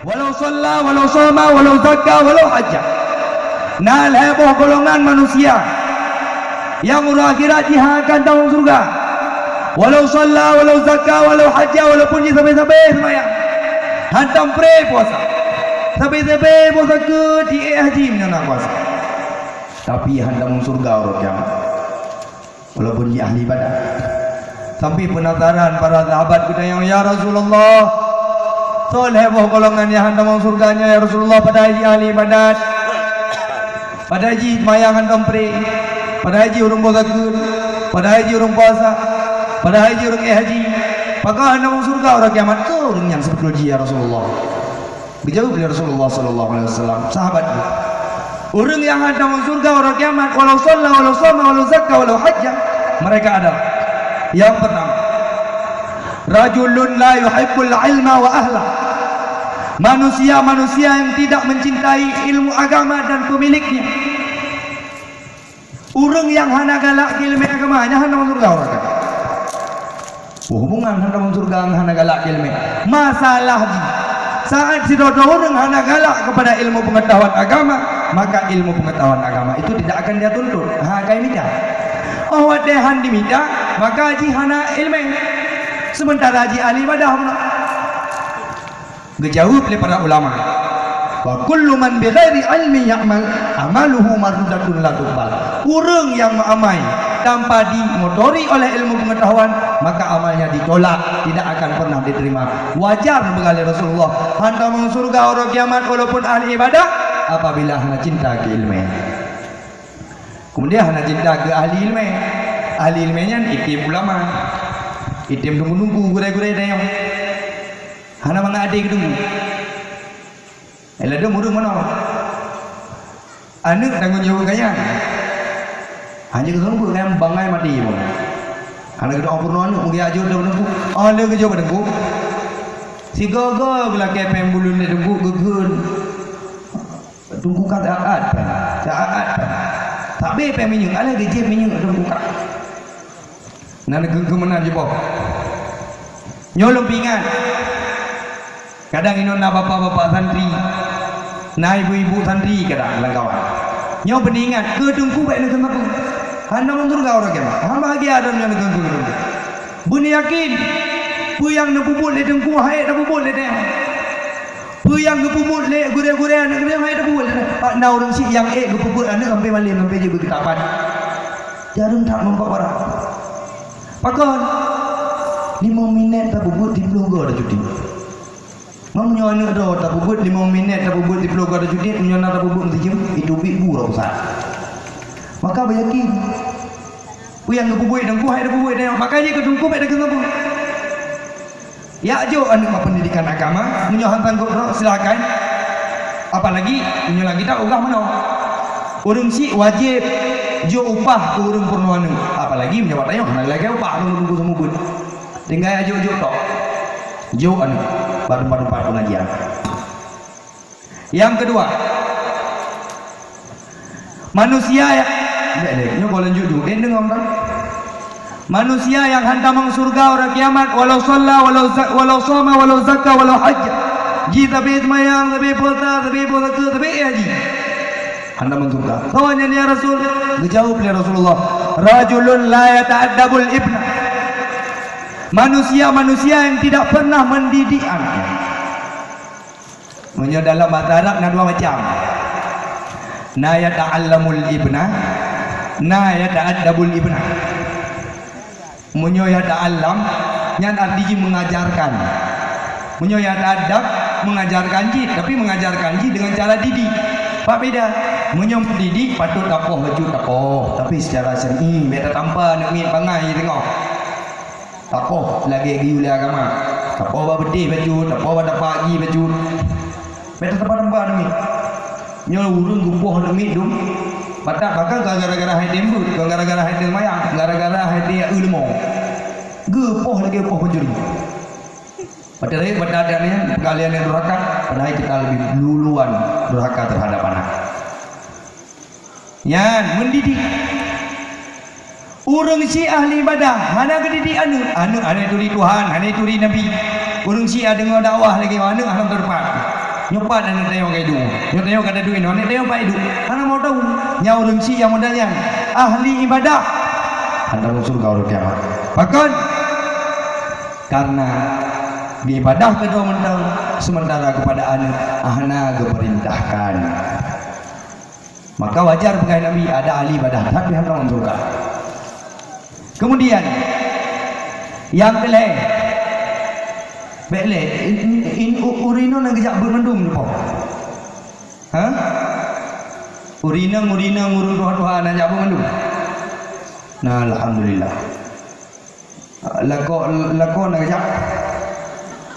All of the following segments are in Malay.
walau shalla, walau shoma, walau zakka, walau hajjah. Nah, heboh golongan manusia yang urang akhirat akan dalam surga. Walau shalla, walau zakka, walau hajjah, walaupun dia sampai-sampai semayang, hantam pray puasa, sampai-sampai puasa ke di haji menyana puasa, tapi hantam surga orang kiamat. Walaupun dia ahli ibadah. Sampai penasaran para sahabat kita yang, ya Rasulullah, soleh boh golongan yang hantam surganya ya Rasulullah, pada haji ahli ibadat, pada haji semayang hantam pray, pada haji urung puasa ke, pada haji urung puasa, pada haji urung haji, maka hantam surga orang kiamat ke orang yang sebetulnya ya Rasulullah. Dijawab oleh Rasulullah sallallahu alaihi wasallam, sahabat, orang yang hantam surga orang kiamat, walau shalla, walau shoma, walau zakka, walau hajjah, mereka adalah yang pertama, rajulun la yuhibbul ilma wa ahla, manusia-manusia yang tidak mencintai ilmu agama dan pemiliknya. Orang yang hana galak ilmu agamanya hana masuk surga orang. Hubungan hana masuk surga hana galak ilmu. Masalah di saat si dodo orang hana galak kepada ilmu pengetahuan agama, maka ilmu pengetahuan agama itu tidak akan dia tuntut. Kayak mida. Oh, dehan di mida, maka haji hana ilmu. Sementara haji ahli ibadah pula. Dijawab oleh para ulama, wa kullu man bi ghairi ilmi ya'mal amaluhu mardudatun la tuqbal. Orang yang mengamal tanpa dimotori oleh ilmu pengetahuan, maka amalnya ditolak, tidak akan pernah diterima. Wajar begali Rasulullah hantar masuk surga orang kiamat walaupun ahli ibadah apabila hana cinta ke ilmu. Kemudian hana cinta ke ahli ilmu. Ahli ilmunya itim ulama, itim tunggu-tunggu gurai-gurai dayang. Hana mengadik tunggu. Elah dia murung mana? Anak tanggung jawab kaya. Hanya ketemu kan bangai mati pun. Anak kita opor anak mungkin aja dah tunggu. Anak kerja pada tunggu. Si gagal bila kepem bulu ni tunggu gegun. Tunggu kata saat. Tak be pem minyak. Alah kerja minyak tunggu kat. Nana kemenan je boh. Nyolong pingat. Kadang ini nak bapak-bapak santri, nak ibu-ibu santri kadang langkawan. Nyo beningat ke tungku baik nak kenapa? Hana mundur kau orang kiamat. Hang bahagia ada yang nak tungku. Buni yakin, pu yang nak puput le tungku hai nak puput le dia. Pu yang nak puput le gure-gure anak dia hai nak puput le. Pak na orang si yang ke puput anak sampai malam sampai je berketapan. Jarum tak nampak parah. Pakon 5 minit tak puput di pelunggo dah cuti. Mamnya anak dah tak bubut 5 minit tak bubut di peluk ada judit menyana tak bubut mesti itu bibu lah besar. Maka beryakin pu yang ngebubut dan ku hai dah bubut dah makanya ke tungku baik dah kenapa. Ya jo anak pendidikan agama menyo hantan kau silakan. Apalagi menyo lagi tak ugah mana. Urang si wajib jo upah ke urang purnoana. Apalagi menyo tanya mana lagi upah nunggu semua bud. Tinggal jo tok. Jo anak baru pengajian. Yang kedua, manusia yang ini kalau lanjut dengar tak? Manusia yang hantam masuk surga orang kiamat walau shalla, walau shoma, walau zakka, walau hajjah. Ji tapi semayang, tapi puasa, tapi haji. Hantam masuk surga. Kawannya ya Rasul, dijawab oleh Rasulullah, rajulun la yata'addabul ibna. Manusia-manusia yang tidak pernah mendidik anak. Menyo dalam bahasa Arab ada dua macam. Na yata'allamul ibna, na yata'addabul ibna. Menyo yata'allam yang artinya mengajarkan. Menyo yata'addab mengajarkan ji, tapi mengajarkan ji dengan cara didik. Pak beda. Menyo didik patut tapoh baju tapoh, tapi secara syar'i beda tanpa nak mit bangai tengok. Tapoh lagi giul agama. Tapoh ba bedih baju, tapoh ba dapat gi baju. Beta tempat-tempat demi. Nyo urung gumpoh demi dum. Batak bakal gara-gara hai dembut, gara-gara hai mayang, gara-gara hai dia ulmo. Gepoh lagi poh penjuri. Padahal pada adanya kalian yang durhaka, padahal kita lebih duluan durhaka terhadap anak. Yan mendidik. Urang si ahli ibadah, hana kedidik anu turi Tuhan, hana turi Nabi. Urang si dengar dakwah lagi mana halam terpat. nyoba dan tengok kayak itu tengok kata duit ni tengok baik itu karena mau tahu nyawa rengsi yang modalnya ahli ibadah anda mau surga orang kiamat bahkan karena di ibadah kedua mentang sementara kepada anak keperintahkan maka wajar bagi Nabi ada ahli ibadah tapi hendak masuk surga. Kemudian yang kelih bele in urino nang gejak bermendung ni po ha urina ngurun doa nang jak bermendung nah alhamdulillah lako nang gejak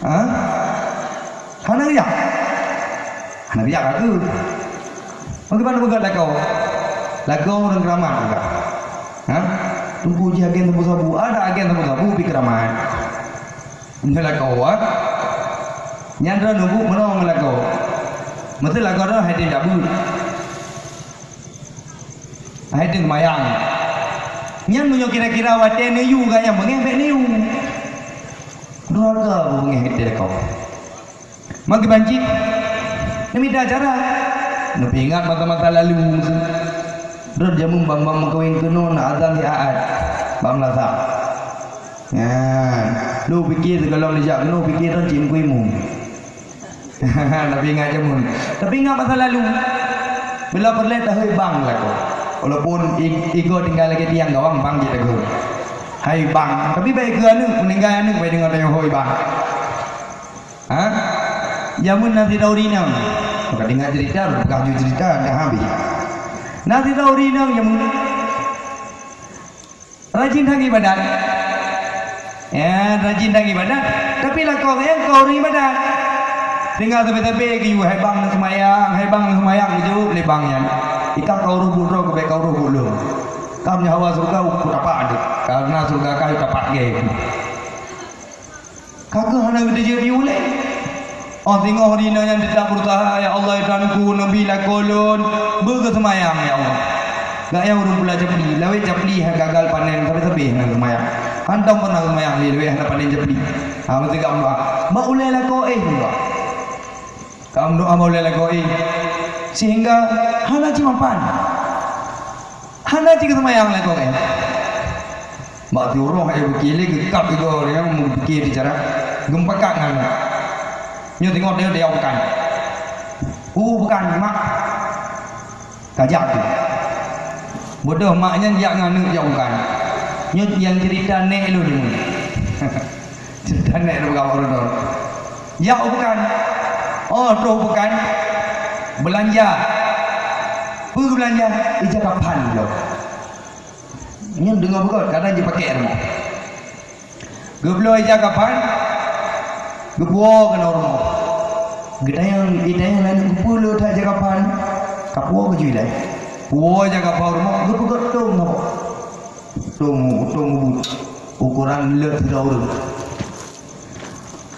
ha hana gejak aku bagaimana bukan lako orang keramat juga ha tunggu je agen sabu-sabu ada agen sabu-sabu pi keramat nyala kau nyandra nunggu menong lagu betul lagu dah hati dabu hati mayang nyan munyo kira-kira wate niu gaya mengembek niu keluarga mengembek kau magi banci demi acara nabi ingat mata-mata lalu dur jamu bang kawin kuno na azan di aat bang lasa ya lu fikir kalau dijak lu fikir tu cim kuimu nabi ingat jamun tapi ingat masa lalu bila perle tahu bang lah kau walaupun ego tinggal lagi tiang gawang bang kita go hai bang tapi baik ke anu meninggal anu baik dengar tanya hoi bang ha jamun nanti daurina maka dengar cerita berkaju cerita dah habis nanti daurina jamun rajin lagi badan ya rajin lagi badan tapi lah kau yang kau ni badan tinggal tepi-tepi ke hai bang semayang jauh le bang yang kita kau rubul roh ke kau rubul lo kamu hawa surga aku dapat ada karena surga kau dapat ge kagak hana gede je diule oh tengok hari ni yang tidak berusaha ya Allah idanku nabi la kolon berge semayang ya Allah gak yang urung pula japli lawe japli gagal panen tepi-tepi nang semayang hantam pernah semayang ni lewe hendak panen japli ha mesti kamu doa mak ulai la ko doa kamu doa mau ulai la ko sehingga hana ci mampan hana ci semayang la ko mak diurung ai bekile gekap itu yang mau fikir bicara gempa kangan nyo tengok dia bukan bukan mak kajak tu bodoh maknya dia nganu dia bukan nyo yang cerita nek lu ni cerita nek lu kau orang ya bukan oh tu bukan belanja pergi belanja ijak kapan lo nyo dengar bukan kadang dia pakai rumah geblo ijak kapan gebuo kan orang gedayang lain gepuluh dah ijak kapan kapuo ke juilai puo jaga rumah gebugot tong apa tong ukuran le tidak urut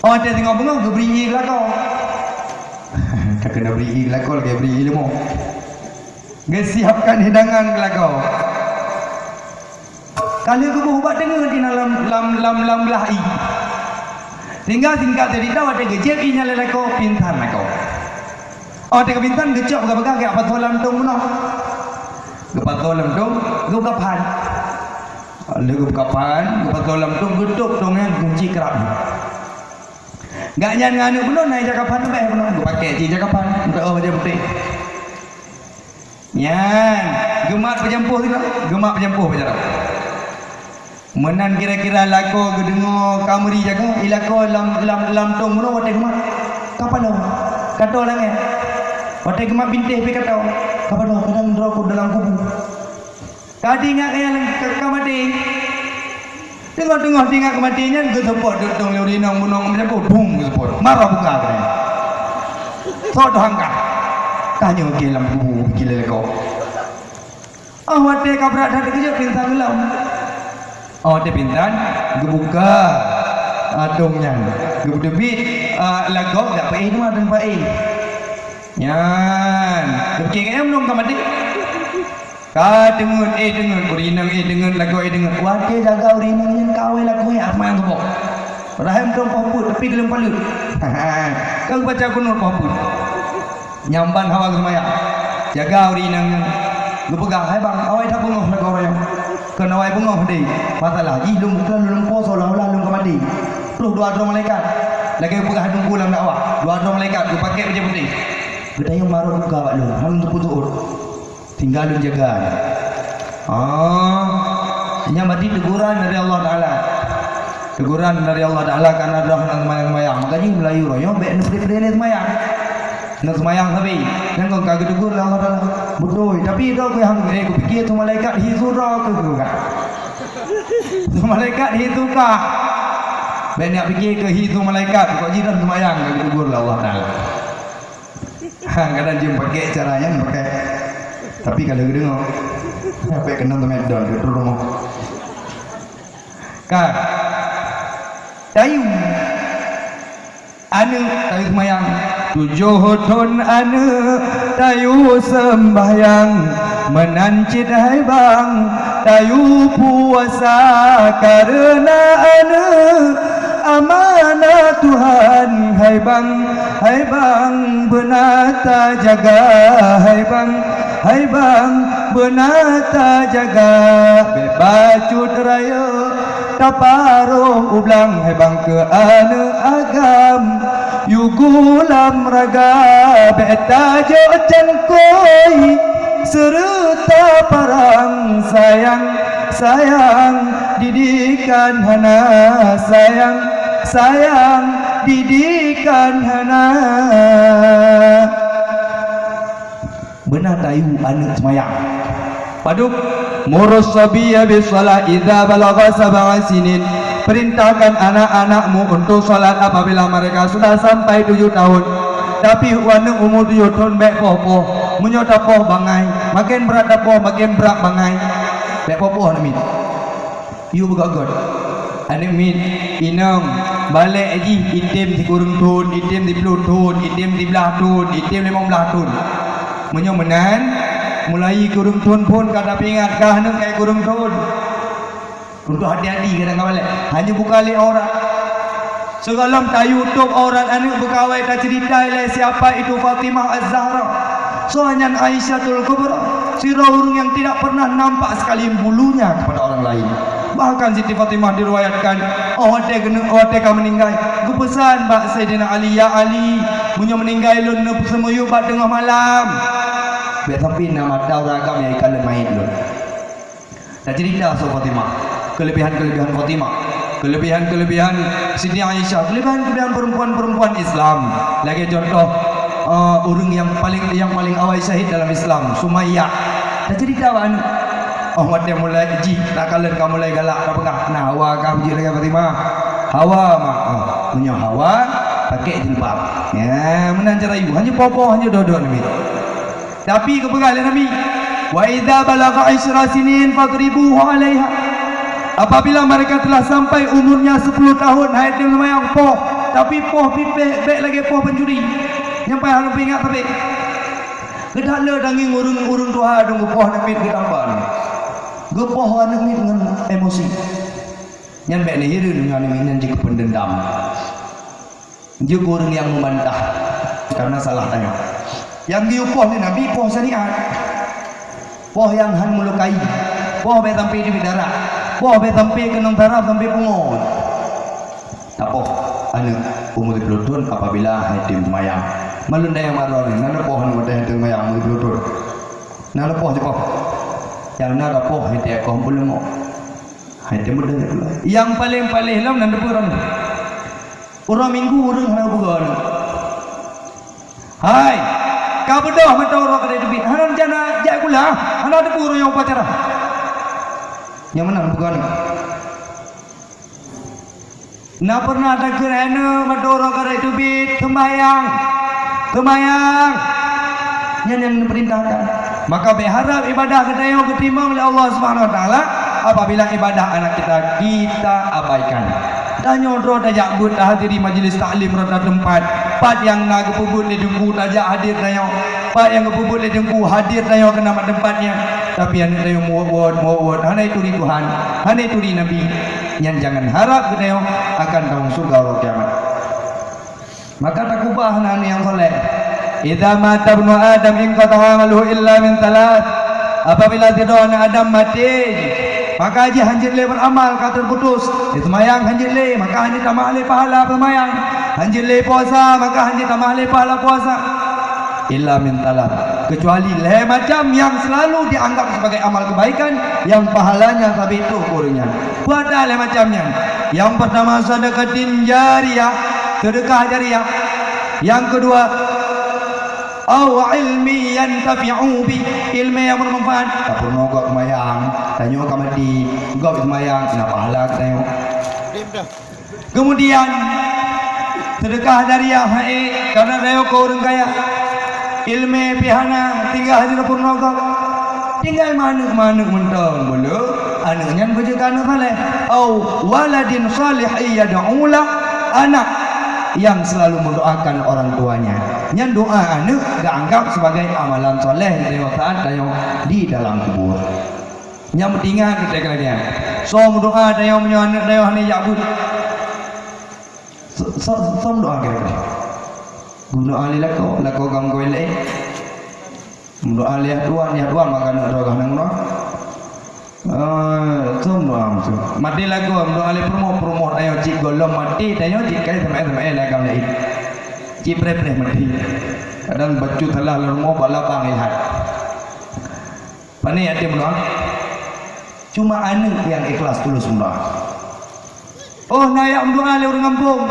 oh ada tengok bengau ke beri lah kau tak kena beri lah kau lagi beri ilmu dia siapkan hidangan lah kau kalau ke buat dengar di dalam lahi tinggal singkat cerita ada gejep inya lah kau pintan lah kau oh ada pintan gecok begal kayak apa tolam tong no gepat tolam tong gugapan lagu kapan gepat tolam tong geduk tongnya kunci kerap gak nyan nganu belum naik jakapan tu baik belum pakai ci jakapan untuk macam putih nyan gemak pejampuh tu gemak pejampuh macam menan kira-kira lako gedengo kameri jaga ilako lam tong muno wate gemak kapan lo kato lange wate gemak bintih pi kato kapan lo kadang rokok dalam kubu tadi ngak yang kamati tengok tinggal kematiannya ke support duduk lori nang munong macam apa bung ke support marah buka kan so doangkah tanya ke dalam kubu gila kau wate kabrak dah kerja pintang gelam wate pintan gebuka dongnya gebudebit lagok dak pai ni dan pai nyan kekek em nong kamati dengar urinang dengar lagu dengar wate jaga urinang yang kawai lagu apa yang kau rahim dong paput tapi gelem palut Kau baca kunut pun nyamban hawa semayang jaga uri nang lupegang hai bang awai dah bungoh nak orang yang kena awai bungoh deh masalah ji lum poso lah lum kamadi terus dua malaikat lagi pegang tunggu lam dakwah dua malaikat tu pakai baju putih bedaya maru buka wak lu hang tu putur tinggal lu jaga nyamati teguran dari Allah Taala karena dah nang semayang makanya Melayu royo bek nepri-pri semayang nak semayang tapi yang kau kagak tegur lah Allah Taala betul tapi itu aku yang aku fikir tu malaikat hisura ke kan tu malaikat hitu kah banyak fikir ke hitu malaikat kau jiran semayang kagak tegur lah Allah Taala kadang jumpa pakai cara yang pakai tapi kalau dengar apa kena tu medon ke rumah kan tayu anu tayu semayang 7 tahun anu tayu sembahyang menancit hai bang tayu puasa karena anu amanah Tuhan hai bang benata jaga hai bang benata jaga bebacut raya taparuh ublang hai bang ke anu agam yugulam raga beta jocan koi serta parang sayang didikan hana sayang didikan hana benar tayu anak semayang paduk murus sabiya bisalah idza balagha sab'a sinin perintahkan anak-anakmu untuk salat apabila mereka sudah sampai 7 tahun tapi wana umur 7 tahun baik poh menyota poh bangai makin berat poh makin berat bangai baik poh nak mit you begagot anak mit inang balik lagi itim di kurung tun itim di belut tun itim di belah tun itim 15 tun menyomenan mulai kurung tun pun kada pingat kah nak kayak kurung tun untuk hati-hati kadang balik hanya buka li orang segalam tak YouTube orang anak berkawai tak cerita ilai siapa itu Fatimah Az-Zahra soalnya Aisyahul Kubra sirah urung yang tidak pernah nampak sekali bulunya kepada orang lain bahkan Siti Fatimah diriwayatkan awak meninggal kepesan bak Sayyidina Ali ya Ali punya meninggal lun semuyu bak tengah malam biar sampai nama dauragam yang ikan main lun tak cerita so Fatimah kelebihan-kelebihan Fatimah kelebihan Siti Aisyah kelebihan perempuan-perempuan Islam lagi contoh orang yang paling awal syahid dalam Islam Sumayyah dah cerita anu mati mulai ji tak kalian kamu mulai galak tak pegah nah Hawa kamu ji lagi Fatimah Hawa punya Hawa pakai jilbab ya menang cara ibu hanya popo hanya dodok Nabi tapi kepegal Nabi wa idza balagha 10 sinin fadribuhu 'alaiha apabila mereka telah sampai umurnya 10 tahun hai dia semayang poh tapi poh pipek baik lagi poh pencuri nyampai halu ingat tapi kedak le danging urung Tuhan dong poh nak mit ketampan gepoh anak mit dengan emosi nyampe ni hiru dengan dengan jika pendendam dia orang yang membantah karena salah tanya yang diupoh ni Nabi poh syariat poh yang han melukai poh baik sampai di darah poh baik sampai ke nang darah sampai pungut tak poh anak umur 10 tahun apabila hadim mayang malun daya marah ni nana poh ni wadai hadim mayang umur 10 tahun nana poh je poh yang nana poh hadim kau belum hadim muda yang paling lam nana purang orang minggu orang hana bukan hai kau berdoa mentau orang kedai debit hanan jana jak gula hana ada purang yang upacara yang mana bukan nak pernah ada kerana mentau orang kedai debit sembayang yang diperintahkan maka berharap ibadah kita yang diterima oleh Allah Subhanahu Wa Taala apabila ibadah anak kita abaikan dan nyodro tajak but hadiri majlis taklim rata tempat pat yang nak kepubut di dengku tajak hadir tayang pat yang kepubut di dengku hadir tayang ke nama tempatnya tapi yang tayang muwad hana itu di Tuhan hana itu di Nabi yang jangan harap ke tayang akan tahun surga Allah kiamat Maka tak ubah anak yang soleh. Idza mata ibnu Adam inqata'a amaluhu illa min thalath. Apabila tidur anak Adam mati, maka haji hanjit le beramal kata terputus. Semayang hanjit le, maka hanjit tambah le pahala semayang. Hanjit le puasa, maka hanjit tambah le pahala puasa. Illa min thalath, kecuali le macam yang selalu dianggap sebagai amal kebaikan yang pahalanya tapi itu kurangnya. Buat le macamnya. Yang pertama sedekatin jariyah, sedekah jariyah. Yang kedua au ilmi yantafi'u bi, ilmu yang bermanfaat. Tak perlu kau semayang, tanya kau mati, kau semayang kena pahala tanya. Kemudian sedekah jariyah karena dia kau orang kaya. Ilmu pihana tinggal hadir purna kau. Tinggal mana mentang boleh anaknya berjaga anak saleh. Au waladin salih yad'ula, anak yang selalu mendoakan orang tuanya. Yang doa anak dianggap sebagai amalan soleh dari saat di dalam kubur. Yang pentingnya kita kerana so mendoa dia punya anak dia ni yakbud. So mendoa kira-kira. Guna alih lako gam kau elak. Mendoa lihat dua maka nak doa nang doa. Semua macam mati lagu mendoa alih promote ayo cik golong mati ayo cik kali sama lagam lain. Cik pre mati. Kadang baju telah rumah bala bang lihat. Pani ada mendoa. Cuma anak yang ikhlas tulus mendoa. Oh nayak mendoa le orang kampung.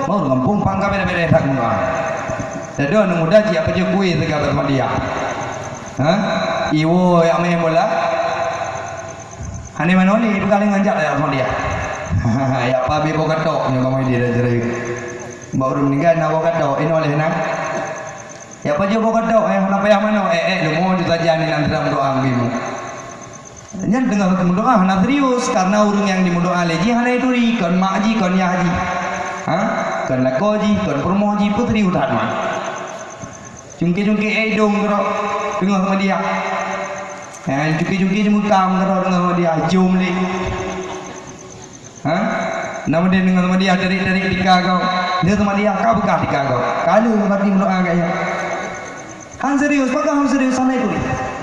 Mau orang kampung pangga beda-beda tak mendoa. Jadi orang muda cik apa je kuih tegak sama dia. Iwo yang main bola. Hani mana ni berkali nganjak dah sama dia. Ya apa bibo katok ni kamu dia dah cerai. Baru meninggal nak bawa katok ini oleh nak. Ya apa je bawa katok nak payah mana? Lu mau saja ni nanti dalam doa bimu. Jangan dengar mendoa nak serius karena orang yang dimendoa leji hana itu kon mak ji kon ya ji. Kon lako ji kon promo ji putri utat mah. Cungki dong kerok dengar sama dia. Cungki mukam kerok dengar sama dia jom le. Nama dia dengar sama dia dari tika kau. Dia sama dia kau bekas tika kau. Kalau berarti mendoa gaya. Han serius, maka han serius sana itu.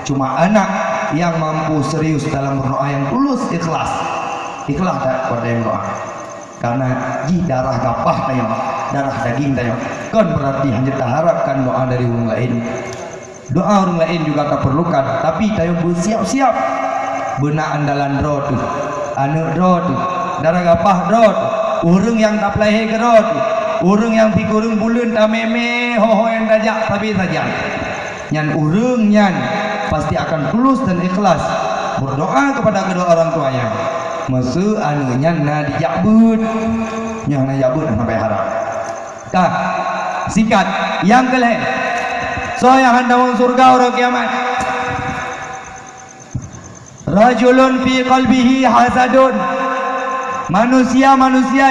Cuma anak yang mampu serius dalam berdoa yang tulus ikhlas pada yang doa. Karena darah kapah tayo, darah daging tayo. Kan berarti hanya tak harapkan doa dari orang lain. Doa orang lain juga tak perlukan, tapi tayo bersiap-siap. Benak andalan roh tu, anak roh tu, darah kapah roh tu, orang yang tak pelahir ke roh tu, orang yang pikurung bulan tak meme, ho yang dajak tapi saja. Yang orang yang pasti akan tulus dan ikhlas berdoa kepada kedua orang tuanya. Masa anunya na dijabut, yang na jabut sampai harap. Dah, singkat. Yang kelih, so yang hendak surga orang kiamat. Rajulun fi qalbihi hasadun. Manusia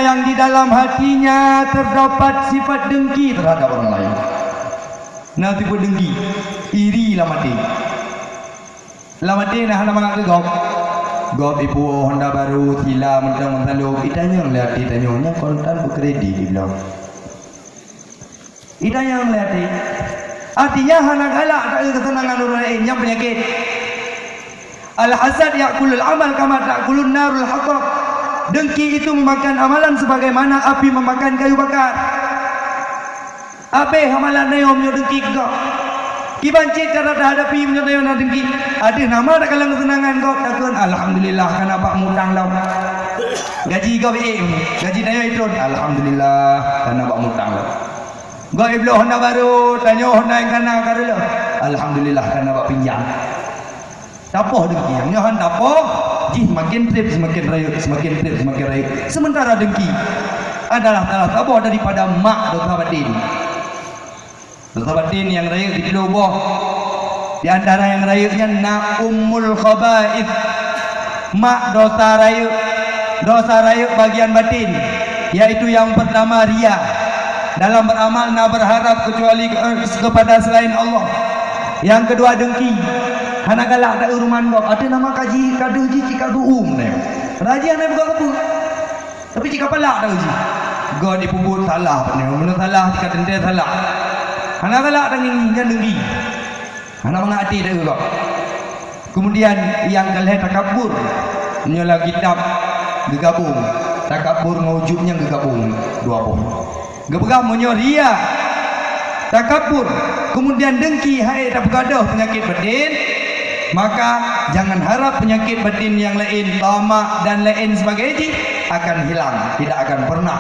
yang di dalam hatinya terdapat sifat dengki terhadap orang lain. Nah tipe dengki, iri lah mati. Lamati nah nama ngak gop. Gop ibu Honda baru sila mentang-mentang itanya lihat itanya kontan berkredit di bilang. Itanya lihat artinya hana galak tak ada kesenangan orang lain yang penyakit. Al-hasad ya'kulul amal kama ta'kulun narul haqab. Dengki itu memakan amalan sebagaimana api memakan kayu bakar. Apa amalan ni om dengki kau? Kibancik cara dah hadapi menyatakan nak dengki. Ada nama tak kalang kesenangan kau takkan alhamdulillah kan apa mutang lau. Gaji kau gaji tanya itu alhamdulillah kan apa mutang lau. Kau iblo Honda baru tanya Honda yang kana karelo. Alhamdulillah kan apa pinjam. Tapoh dengki. Yang Honda tapoh, semakin trip semakin rayu. Sementara dengki adalah salah tapoh daripada mak dosa batin. Dosa batin yang raya di loboh. Di antara yang rayanya naumul khaba'ith. Mak dosa raya bagian batin, yaitu yang pertama riya. Dalam beramal nak berharap kecuali kepada selain Allah. Yang kedua dengki. Hana galak tak uruman kau. Ada nama kaji kadu ji cika duum ni. Raja ni bukan apa. Tapi cika pelak dah uji. go dipubut salah ni mun salah dikata dia salah anak galak dengan negeri anak mengati dah juga kemudian yang kalih takabur nyola kitab gegabung takabur maujudnya gegabung dua pun gebegah monyo ria takabur kemudian dengki hai tak bergaduh penyakit batin maka jangan harap penyakit batin yang lain tamak dan lain sebagainya akan hilang tidak akan pernah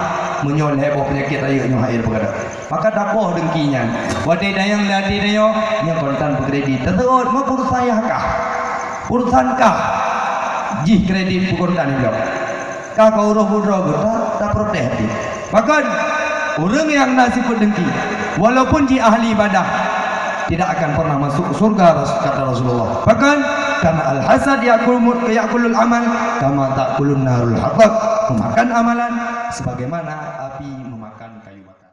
menyol heboh penyakit rayunya hai bergaduh maka dapoh dengkinya wadai dayang ladi dayo yang kontan kredit terus mau urus saya kah urusankah jih kredit kontan itu kah kau roh-roh tak protes bahkan orang yang nasib dengki walaupun ji ahli ibadah tidak akan pernah masuk surga kata Rasulullah bahkan karena al-hasad yakulul amal kama takulun narul hatab memakan amalan sebagaimana api memakan kayu bakar.